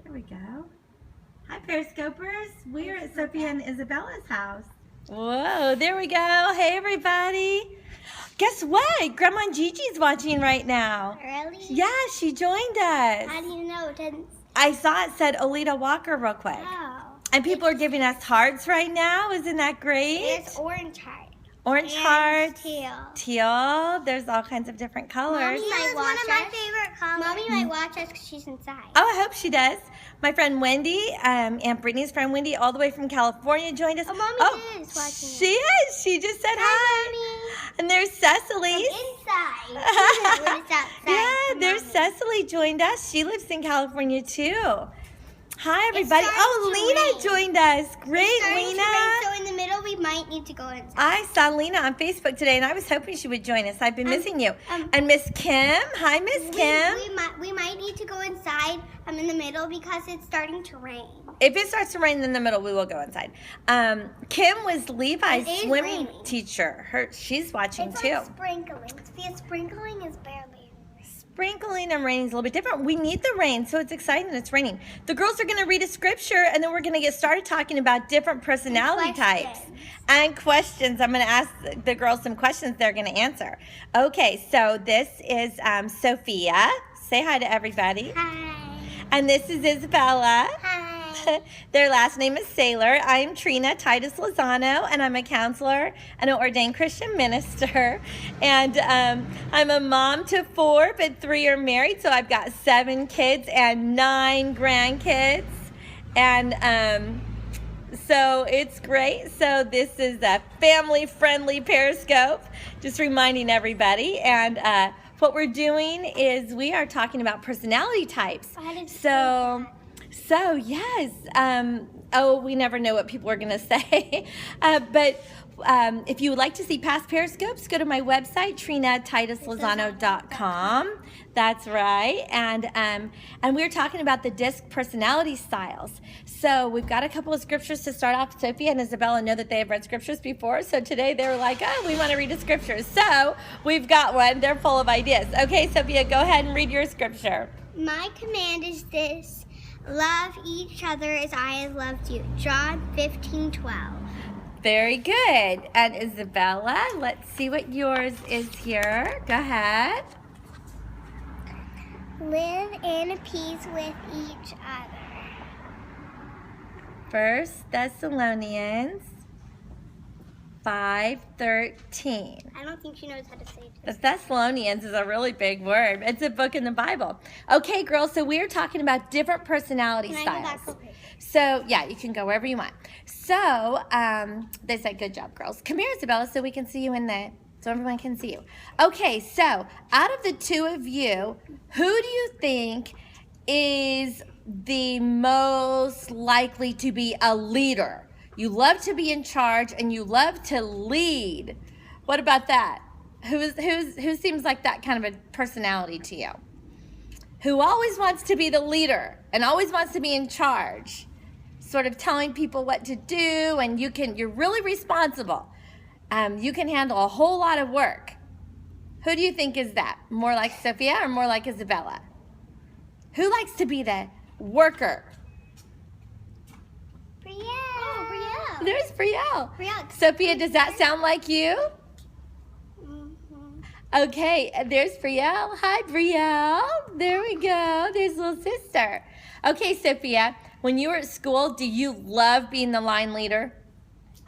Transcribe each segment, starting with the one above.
There we go. Hi, Periscopers. We're at Sophia and Isabella's house. Whoa, there we go. Hey, everybody. Guess what? Grandma Gigi's watching right now. Really? Yeah, she joined us. How do you know? It didn't... I saw it said Olita Walker real quick. Oh. And people are giving us hearts right now. Isn't that great? There's orange heart. Orange and hearts. Teal. Teal. There's all kinds of different colors. Mommy might watch one of my favorite colors. Mommy might watch us because she's inside. Oh, I hope she does. My friend Wendy, Aunt Brittany's friend Wendy, all the way from California, joined us. Oh, Mommy is watching. She is. She just said hi. Mommy. And there's Cecily. Inside. Yeah, there's Cecily joined us. She lives in California too. Hi, everybody. Oh, Lena joined us. Great, Lena. So in the middle, we might need to go inside. I saw Lena on Facebook today, and I was hoping she would join us. I've been missing you. And Miss Kim. Hi, Miss Kim. We might need to go inside in the middle because it's starting to rain. If it starts to rain in the middle, we will go inside. Kim was Levi's swimming teacher. She's watching too. It's like sprinkling. The sprinkling is barely. Sprinkling and raining is a little bit different. We need the rain, so it's exciting that it's raining. The girls are going to read a scripture, and then we're going to get started talking about different personality types and questions. I'm going to ask the girls some questions they're going to answer. Okay, so this is Sophia. Say hi to everybody. Hi. And this is Isabella. Hi. Their last name is Sailor. I'm Trina Titus Lozano, and I'm a counselor and an ordained Christian minister. And I'm a mom to 4, but 3 are married, so I've got 7 kids and 9 grandkids. And so it's great. So this is a family-friendly Periscope, just reminding everybody. And what we're doing is we are talking about personality types. So yes, we never know what people are going to say. But if you would like to see past Periscopes, go to my website, TrinaTitusLozano.com. That's right. And we're talking about the DISC personality styles. So we've got a couple of scriptures to start off. Sophia and Isabella know that they have read scriptures before. So today they were like, oh, we want to read a scripture. So we've got one. They're full of ideas. Okay, Sophia, go ahead and read your scripture. My command is this. Love each other as I have loved you. John 15:12. Very good. And Isabella, let's see what yours is here. Go ahead. Live in peace with each other. 1 Thessalonians 5:13. I don't think she knows how to say it. The Thessalonians is a really big word. It's a book in the Bible. Okay, girls, so we're talking about different personality styles. So, yeah, you can go wherever you want. So, they said, good job, girls. Come here, Isabella, so we can see you so everyone can see you. Okay, so out of the 2 of you, who do you think is the most likely to be a leader? You love to be in charge and you love to lead. What about that? Who seems like that kind of a personality to you? Who always wants to be the leader and always wants to be in charge, sort of telling people what to do, and you're really responsible. You can handle a whole lot of work. Who do you think is that? More like Sophia or more like Isabella? Who likes to be the worker? There's Brielle. Sophia, does that sound like you? Mm-hmm. Okay, there's Brielle. Hi, Brielle. There we go. There's little sister. Okay, Sophia, when you were at school, do you love being the line leader?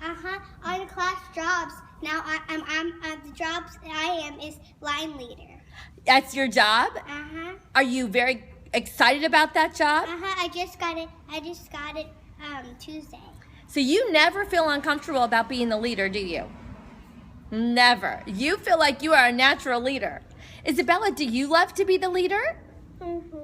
On class jobs. Now I'm the jobs I am is line leader. That's your job? Are you very excited about that job? I just got it Tuesday. So you never feel uncomfortable about being the leader, do you? Never. You feel like you are a natural leader. Isabella, do you love to be the leader? Mm-hmm.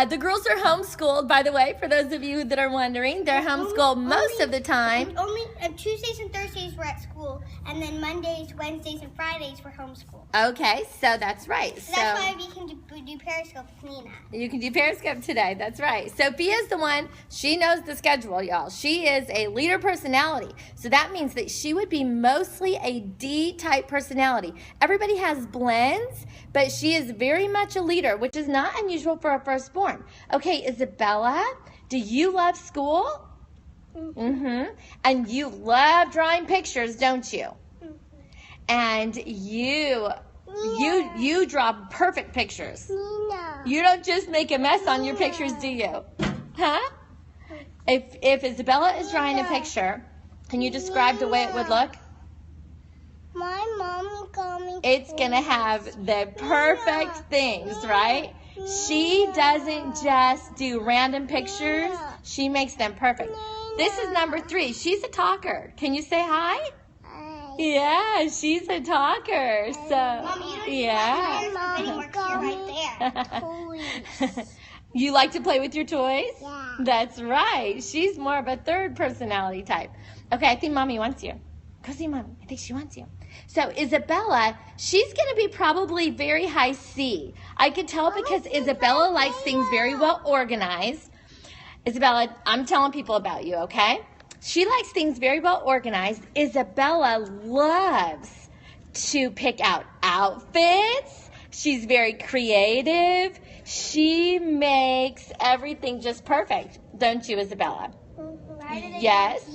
The girls are homeschooled, by the way, for those of you that are wondering. They're homeschooled most of the time. Only Tuesdays and Thursdays we're at school, and then Mondays, Wednesdays, and Fridays we're homeschooled. Okay, so that's right. So that's why we can do Periscope with Nina. You can do Periscope today, that's right. Sophia's the one, she knows the schedule, y'all. She is a leader personality. So that means that she would be mostly a D-type personality. Everybody has blends, but she is very much a leader, which is not unusual for a firstborn. firstborn. Okay, Isabella, do you love school? Mm-hmm. And you love drawing pictures, don't you? And you draw perfect pictures. You don't just make a mess on your pictures, do you? Huh? If Isabella is drawing a picture, can you describe the way it would look? My mom got me. It's gonna have the perfect things, right? She doesn't just do random pictures. She makes them perfect. This is number 3. She's a talker. Can you say hi? Hi. Yeah, she's a talker. So, yeah. You like to play with your toys? Yeah. That's right. She's more of a third personality type. Okay, I think Mommy wants you. Go see Mommy. I think she wants you. So Isabella, she's going to be probably very high C. I could tell because Isabella likes things very well organized. Isabella, I'm telling people about you, okay? She likes things very well organized. Isabella loves to pick out outfits. She's very creative. She makes everything just perfect. Don't you, Isabella? Yes.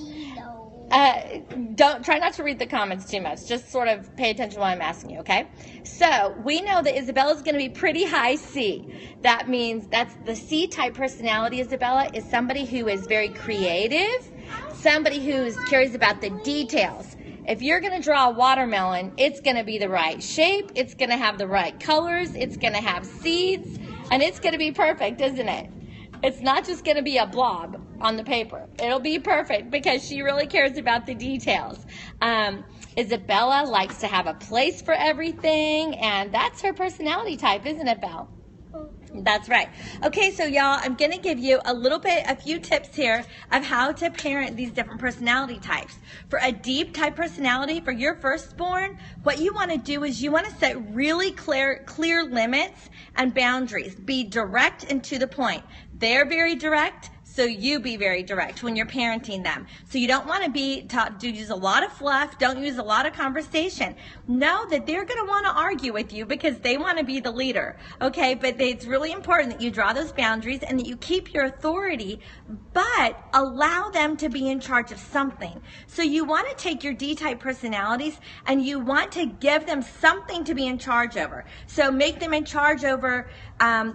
Don't try not to read the comments too much. Just sort of pay attention while I'm asking you, okay? So we know that Isabella's going to be pretty high C. That means that's the C-type personality. Isabella is somebody who is very creative, somebody who cares about the details. If you're going to draw a watermelon, it's going to be the right shape, it's going to have the right colors, it's going to have seeds, and it's going to be perfect, isn't it? It's not just going to be a blob on the paper. It'll be perfect because she really cares about the details. Isabella likes to have a place for everything, and that's her personality type, isn't it, Belle? That's right. Okay, so y'all, I'm going to give you a few tips here of how to parent these different personality types. For a deep type personality, for your firstborn, what you want to do is you want to set really clear limits and boundaries. Be direct and to the point. They're very direct, so you be very direct when you're parenting them. So you don't want to use a lot of fluff. Don't use a lot of conversation. Know that they're going to want to argue with you because they want to be the leader. Okay, but it's really important that you draw those boundaries and that you keep your authority, but allow them to be in charge of something. So you want to take your D-type personalities and you want to give them something to be in charge over. So make them in charge over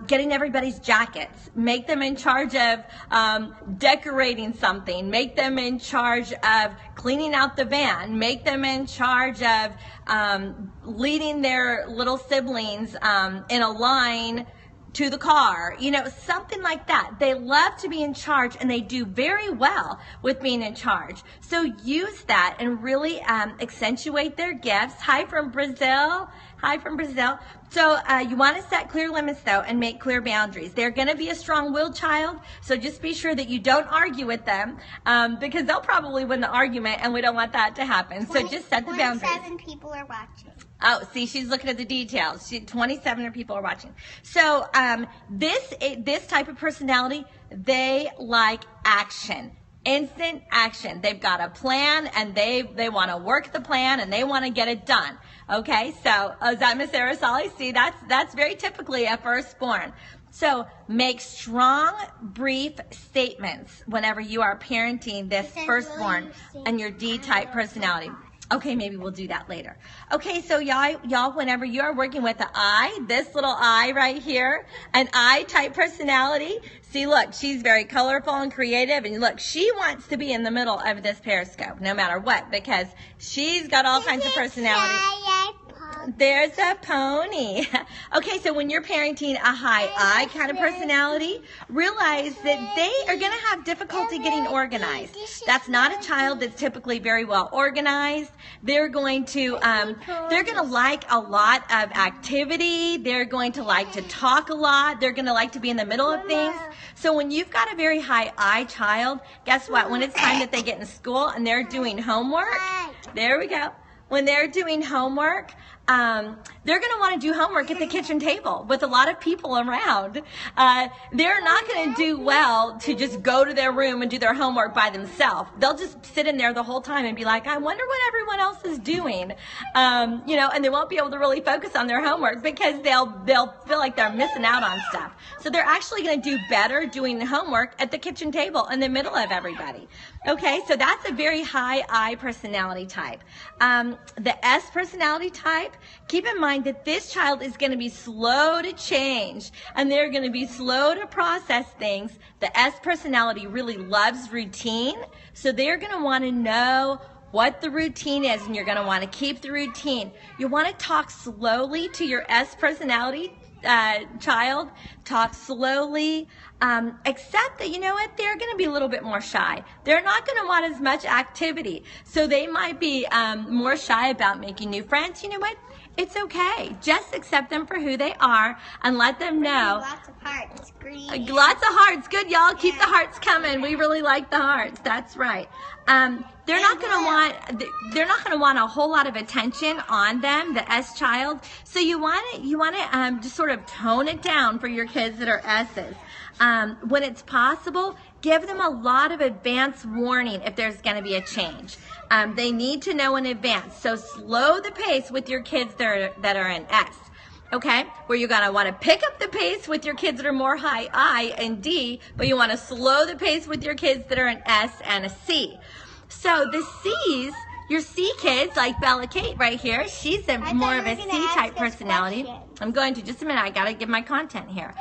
getting everybody's jackets. Make them in charge of decorating something. Make them in charge of cleaning out the van. Make them in charge of leading their little siblings in a line to the car, something like that. They love to be in charge and they do very well with being in charge. So use that and really accentuate their gifts. Hi from Brazil. Hi from Brazil. So you want to set clear limits though and make clear boundaries. They're going to be a strong-willed child, so just be sure that you don't argue with them because they'll probably win the argument and we don't want that to happen. So just set the boundaries. 27 people are watching. Oh, see, she's looking at the details. 27 people are watching. So this type of personality, they like action. Instant action. They've got a plan and they want to work the plan and they want to get it done. Okay, so is that Miss Araceli? See, that's very typically a firstborn. So make strong, brief statements whenever you are parenting this firstborn and your D-type personality. Okay, maybe we'll do that later. Okay, so y'all, whenever you are working with the I, this little I right here, an I-type personality, see, look, she's very colorful and creative, and look, she wants to be in the middle of this Periscope, no matter what, because she's got all kinds of personality. There's a pony. Okay, so when you're parenting a high I kind of personality, realize that they are going to have difficulty getting organized. That's not a child that's typically very well organized. They're going to like a lot of activity. They're going to like to talk a lot. They're going to like to be in the middle of things. So when you've got a very high I child, guess what? When it's time that they get in school and they're doing homework, there we go. When they're doing homework, they're going to want to do homework at the kitchen table with a lot of people around. They're not going to do well to just go to their room and do their homework by themselves. They'll just sit in there the whole time and be like, I wonder what everyone else is doing. And they won't be able to really focus on their homework because they'll feel like they're missing out on stuff. So they're actually going to do better doing the homework at the kitchen table in the middle of everybody. Okay, so that's a very high I personality type. The S personality type, keep in mind that this child is going to be slow to change and they're going to be slow to process things. The S personality really loves routine, so they're going to want to know what the routine is, and you're going to want to keep the routine. You want to talk slowly to your S personality child. Talk slowly, except that, you know what, they're going to be a little bit more shy. They're not going to want as much activity, so they might be more shy about making new friends. You know what? It's okay. Just accept them for who they are and let them know. Lots of hearts. Green. Lots of hearts. Good, y'all. Keep the hearts coming. We really like the hearts. That's right. They're not going to want a whole lot of attention on them, the S child. So you want to just sort of tone it down for your kids that are S's. When it's possible, give them a lot of advance warning if there's going to be a change. They need to know in advance. So slow the pace with your kids that are in S. Okay, where you're going to want to pick up the pace with your kids that are more high I and D, but you want to slow the pace with your kids that are an S and a C. So the C's, your C kids, like Bella Kate right here, she's more of a C-type personality. I'm going to, just a minute, I got to give my content here.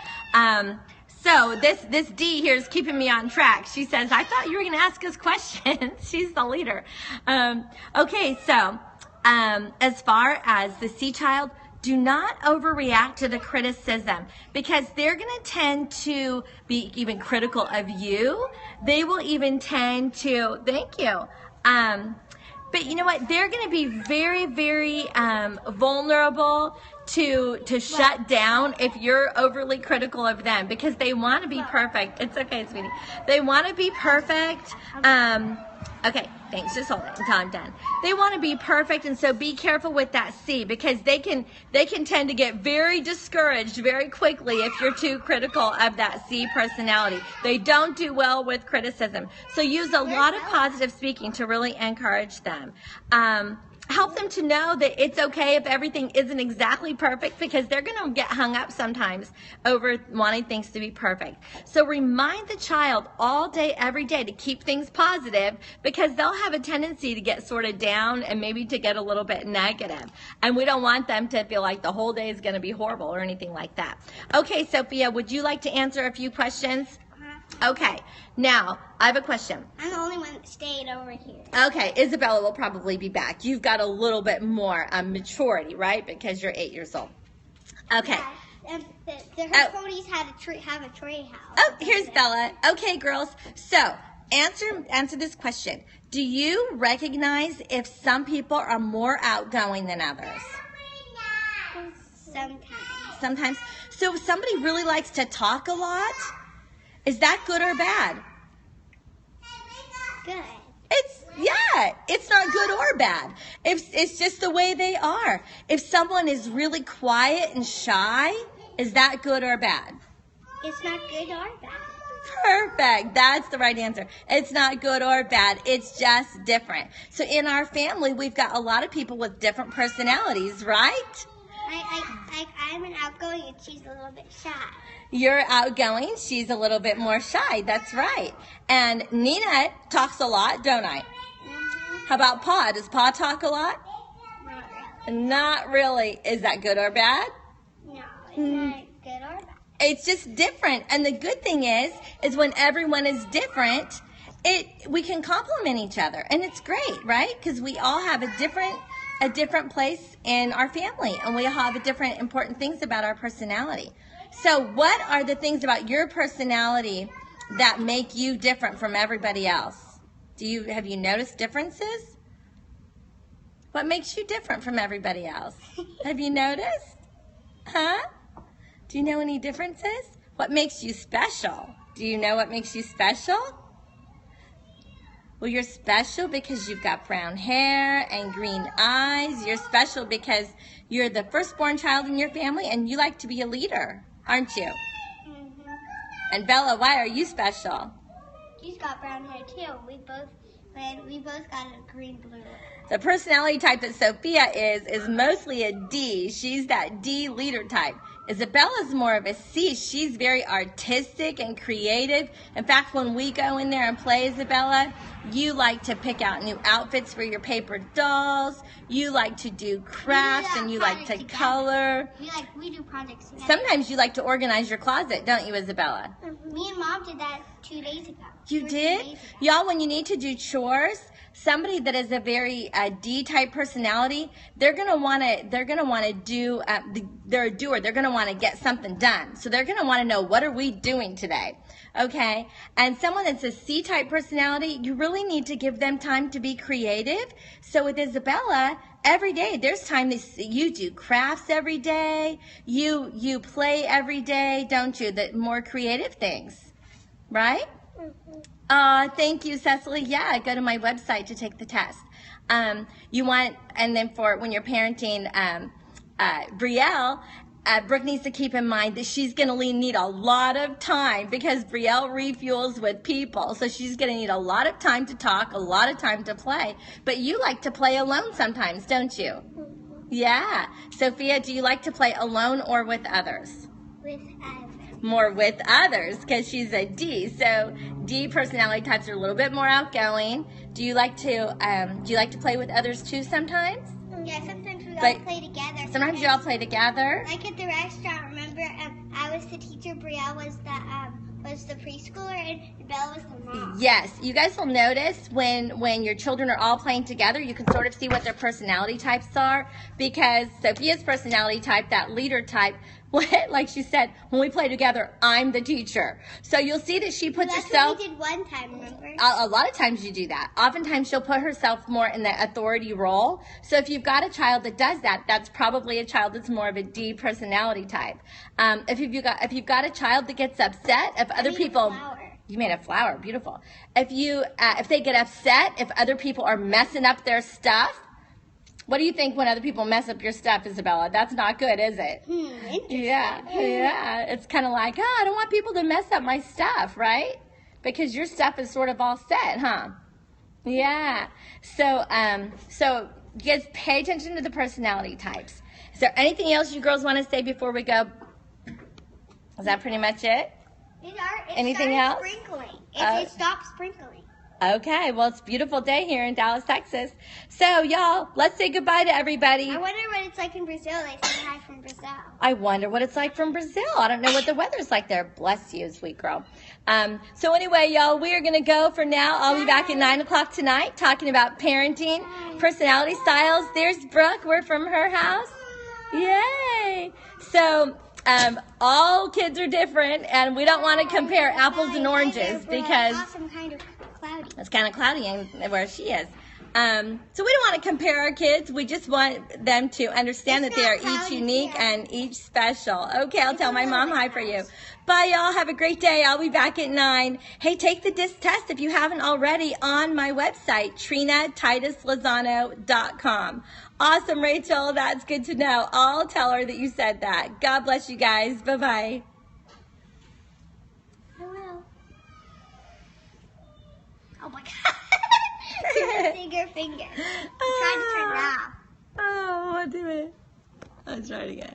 So this D here is keeping me on track. She says, I thought you were going to ask us questions. She's the leader. Okay, so as far as the C child, do not overreact to the criticism because they're going to tend to be even critical of you. They will even tend to, thank you. But you know what? They're going to be very, very vulnerable to shut down if you're overly critical of them because they want to be perfect. It's okay, sweetie. They want to be perfect. Okay, thanks. Just hold it until I'm done. They want to be perfect, and so be careful with that C because they can tend to get very discouraged very quickly if you're too critical of that C personality. They don't do well with criticism. So use a lot of positive speaking to really encourage them. Help them to know that it's okay if everything isn't exactly perfect because they're going to get hung up sometimes over wanting things to be perfect. So remind the child all day, every day to keep things positive because they'll have a tendency to get sort of down and maybe to get a little bit negative. And we don't want them to feel like the whole day is going to be horrible or anything like that. Okay, Sophia, would you like to answer a few questions? Okay, now I have a question. I'm the only one that stayed over here. Okay, Isabella will probably be back. You've got a little bit more maturity, right? Because you're 8 years old. Okay. Yeah, her ponies have a tree house. Oh, here's Bella. Okay, girls. So answer this question. Do you recognize if some people are more outgoing than others? Sometimes. So if somebody really likes to talk a lot, is that good or bad? Good. It's not good or bad. It's just the way they are. If someone is really quiet and shy, is that good or bad? It's not good or bad. Perfect. That's the right answer. It's not good or bad. It's just different. So in our family, we've got a lot of people with different personalities, right? I'm an outgoing and she's a little bit shy. You're outgoing. She's a little bit more shy. That's right. And Nina talks a lot, don't I? Mm-hmm. How about Pa? Does Pa talk a lot? Not really. Not really. Is that good or bad? No, it's not good or bad. It's just different. And the good thing is when everyone is different, we can complement each other. And it's great, right? Because we all have a different place in our family. And we all have different important things about our personality. So what are the things about your personality that make you different from everybody else? Have you noticed differences? What makes you different from everybody else? Have you noticed? Huh? Do you know any differences? What makes you special? Do you know what makes you special? Well, you're special because you've got brown hair and green eyes. You're special because you're the firstborn child in your family and you like to be a leader, aren't you? Mm-hmm. And Bella, why are you special? She's got brown hair too. We both got a green blue. The personality type that Sophia is mostly a D. She's that D leader type. Isabella's more of a C. She's very artistic and creative. In fact, when we go in there and play Isabella, you like to pick out new outfits for your paper dolls. You like to do crafts and you like to color. We do projects together. Sometimes you like to organize your closet, don't you, Isabella? Me and Mom did that 2 days ago. You did? Y'all, when you need to do chores, somebody that is a very D-type personality, they're gonna want to do. They're a doer. They're gonna want to get something done. So they're gonna want to know, what are we doing today? Okay. And someone that's a C-type personality, you really need to give them time to be creative. So with Isabella, every day there's time you do crafts every day. You play every day, don't you? The more creative things, right? Thank you, Cecily. Yeah, go to my website to take the test. And then for when you're parenting Brielle, Brooke needs to keep in mind that she's going to need a lot of time because Brielle refuels with people. So she's going to need a lot of time to talk, a lot of time to play. But you like to play alone sometimes, don't you? Yeah. Sophia, do you like to play alone or with others? With others. More with others because she's a D. So D personality types are a little bit more outgoing. Do you like to play with others too sometimes? Yeah, sometimes we all play together. Sometimes you all play together. Like at the restaurant, remember? I was the teacher, Brielle was the preschooler, and Bella was the mom. Yes, you guys will notice when your children are all playing together, you can sort of see what their personality types are because Sophia's personality type, that leader type, like she said, when we play together, I'm the teacher. So you'll see that she puts herself. That's what we did one time, remember? A lot of times you do that. Oftentimes she'll put herself more in the authority role. So if you've got a child that does that, that's probably a child that's more of a D personality type. If you've got a child that gets upset, if other people. You made a flower, beautiful. If they get upset, if other people are messing up their stuff. What do you think when other people mess up your stuff, Isabella? That's not good, is it? Interesting. Yeah. It's kind of like, I don't want people to mess up my stuff, right? Because your stuff is sort of all set, huh? Yeah. So you guys pay attention to the personality types. Is there anything else you girls want to say before we go? Is that pretty much it? Anything else? Sprinkling. It stopped sprinkling. Okay, well, it's a beautiful day here in Dallas, Texas. So, y'all, let's say goodbye to everybody. I wonder what it's like in Brazil. They say hi from Brazil. I wonder what it's like from Brazil. I don't know what the weather's like there. Bless you, sweet girl. So anyway, y'all, we are going to go for now. I'll be back at 9 o'clock tonight talking about parenting, personality styles. There's Brooke. We're from her house. Yay. So all kids are different, and we don't want to compare apples and oranges because it's kind of cloudy where she is. So we don't want to compare our kids. We just want them to understand that they are each unique and each special. Okay, I'll tell my mom hi for you. Bye, y'all. Have a great day. I'll be back at 9. Hey, take the DISC test if you haven't already on my website, TrinaTitusLozano.com. Awesome, Rachel. That's good to know. I'll tell her that you said that. God bless you guys. Bye-bye. I will. Oh, my God. Finger. I'm trying to turn it off. Oh, I'll do it. I'll try it again.